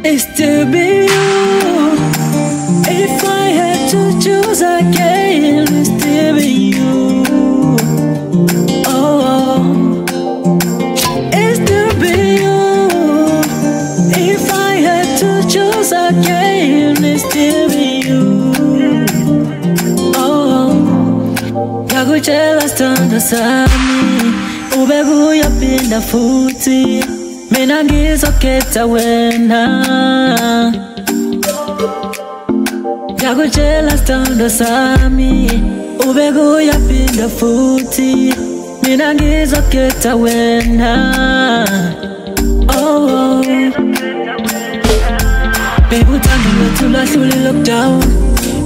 It's to be you. If I had to choose again, it's to be you. Oh, it's to be you. If I had to choose again, it's to be you. Oh, yakuchela standa sami, ubegu yapinda futi. Mina ngizokhetha wena, ngiyakutshela sithando sami, ubeke uyaphinda futhi. Mina ngizokhetha wena, oh. Baby uthando lwethu lwahlule lockdown.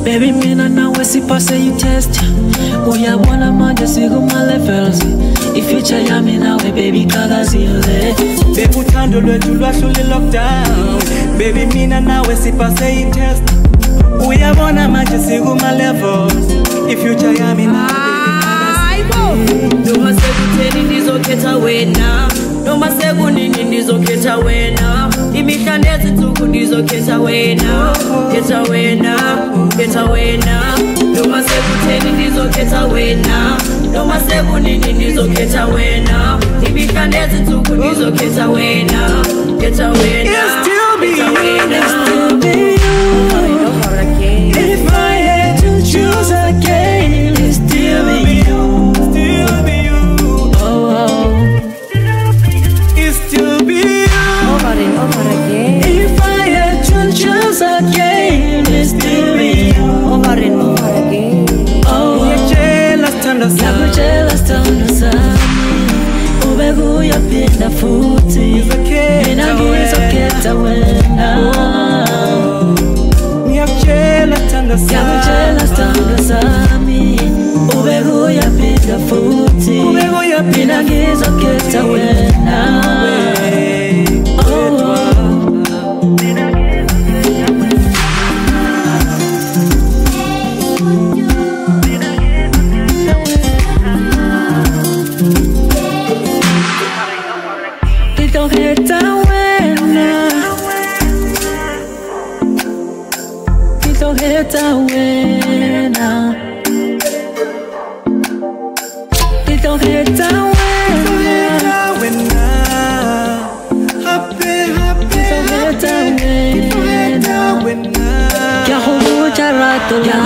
Baby mina nawe siphase i-test. Uyabona manje sikuma-levels. I-future yami nawe baby kakazile. Baby uthando lwethu lwahlule lockdown. Baby mina nawe siphase i-test. Uyabona manje sikuma-levels. I-future yami nawe baby kakazile. Noma sekutheni ndizokhetha wena, noma sekunini ndizokhetha wena. Imihla nezinsuku ndizokhetha wena, khetha wena, khetha wena. Noma sekutheni ndizokhetha wena, noma sekunini ndizokhetha wena. Imihla nezinsuku ndizokhetha wena, khetha wena. It's still be you, It's to be you. If I had to choose again, it's still be you. still be you. Oh, It's still be you. if I had to choose again, it's still be you. Oh, Ngiyakutshela sithando sami, ngiyakutshela sithando sami, ubeke uyaphinda futhi. Mina ngizokhetha wena, ngiyakutshela sithando sami, ngiyakutshela sithando sami, ubeke uyaphinda futhi. Mina ngizokhetha wena, oh. Ngizokhetha wena, ngizokhetha wena, ngizokhetha wena, wena. Happy, happy, ngizokhetha wena. wena. Ngiyakubutha rato la.